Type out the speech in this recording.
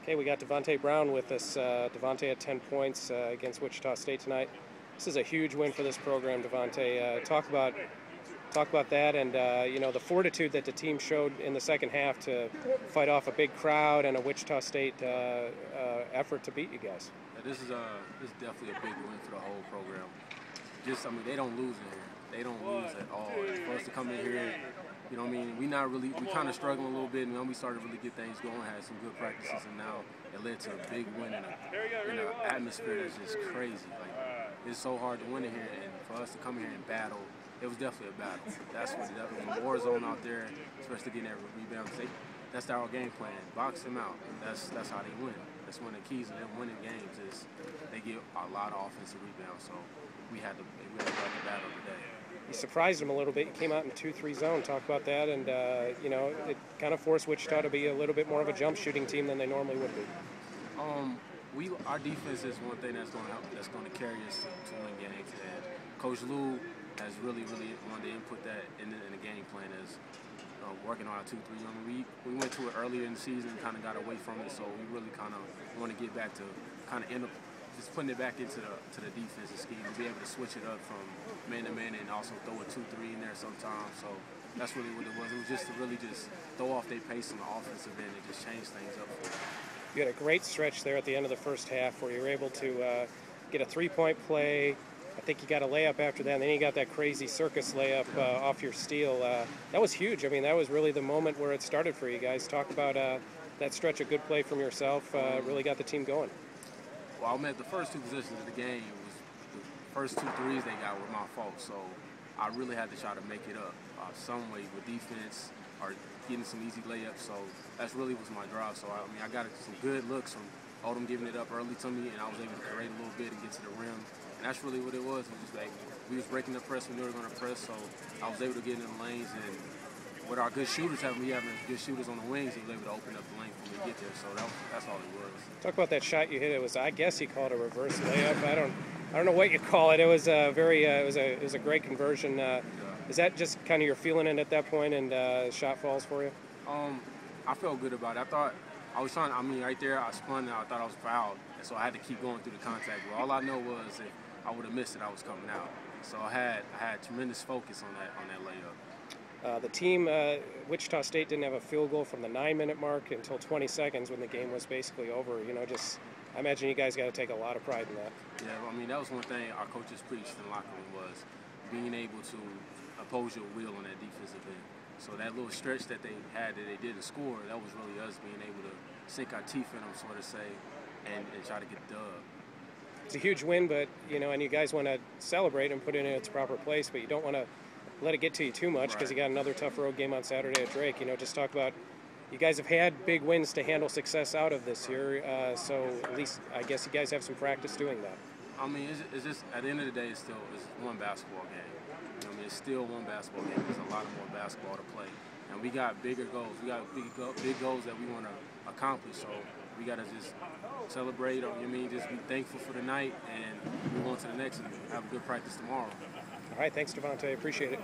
Okay, we got Devonte Brown with us. Devonte at 10 points against Wichita State tonight. This is a huge win for this program, Devonte. Talk about that, and the fortitude that the team showed in the second half to fight off a big crowd and a Wichita State effort to beat you guys. This is definitely a big win for the whole program. They don't lose in here. They don't lose at all. For us to come in here, we kind of struggling a little bit, and then we started to really get things going, had some good practices, and now it led to a big win in an atmosphere that's just crazy. Like, it's so hard to win in here, and for us to come here and battle, it was definitely a battle. That's what it was, a war zone out there, especially getting that rebound. That's our game plan. Box them out. That's how they win. That's one of the keys of them winning games is they get a lot of offensive rebounds. So we had to battle today. You surprised them a little bit. You came out in 2-3 zone. Talk about that, and it kind of forced Wichita to be a little bit more of a jump shooting team than they normally would be. Our defense is one thing that's going to help. That's going to carry us to win games. And Coach Lou has really wanted to input that in the game plan as working on our 2-3. We went to it earlier in the season, kind of got away from it, so we really kind of want to get back to kind of end up just putting it back into the defensive scheme and be able to switch it up from man to man and also throw a 2-3 in there sometimes. So that's really what it was. It was just to really just throw off their pace on the offensive end and just change things up for them. You had a great stretch there at the end of the first half where you were able to get a three-point play. I think you got a layup after that, and then you got that crazy circus layup off your steal. That was huge. I mean, that was really the moment where it started for you guys. Talk about that stretch of good play from yourself. Really got the team going. Well, the first two possessions of the game, the first 2 threes they got were my fault, so I really had to try to make it up some way with defense or getting some easy layups. So that's really was my drive. So I got some good looks from Odom giving it up early to me, and I was able to create a little bit and get to the rim. And that's really what it was. It was just like we was breaking the press when they were going to press, so I was able to get in the lanes. And with our good shooters having good shooters on the wings, he was able to open up the lane for me to get there. So that's all it was. Talk about that shot you hit. It was, I guess you call it a reverse layup. I don't know what you call it. It was it was a great conversion. Is that just kind of your feeling it at that point, and shot falls for you? I felt good about it. Right there, I spun and I thought I was fouled, and so I had to keep going through the contact. But all I know was if I would have missed it, I was coming out. So I had tremendous focus on that layup. The team, Wichita State, didn't have a field goal from the 9-minute mark until 20 seconds when the game was basically over. I imagine you guys got to take a lot of pride in that. Yeah, that was one thing our coaches preached in the locker room was being able to oppose your will on that defensive end. So that little stretch that they had that they didn't score, that was really us being able to sink our teeth in them, so to say, and try to get the dub. It's a huge win, but and you guys want to celebrate and put it in its proper place, but you don't want to let it get to you too much because you got another tough road game on Saturday at Drake. Just talk about you guys have had big wins to handle success out of this year, so at least I guess you guys have some practice doing that. It's just at the end of the day, it's one basketball game. It's still one basketball game. There's a lot more basketball to play, and we got bigger goals. We got big goals that we want to accomplish. So we got to just celebrate. Just be thankful for the night and move on to the next and have a good practice tomorrow. All right, thanks, Devonte. Appreciate it.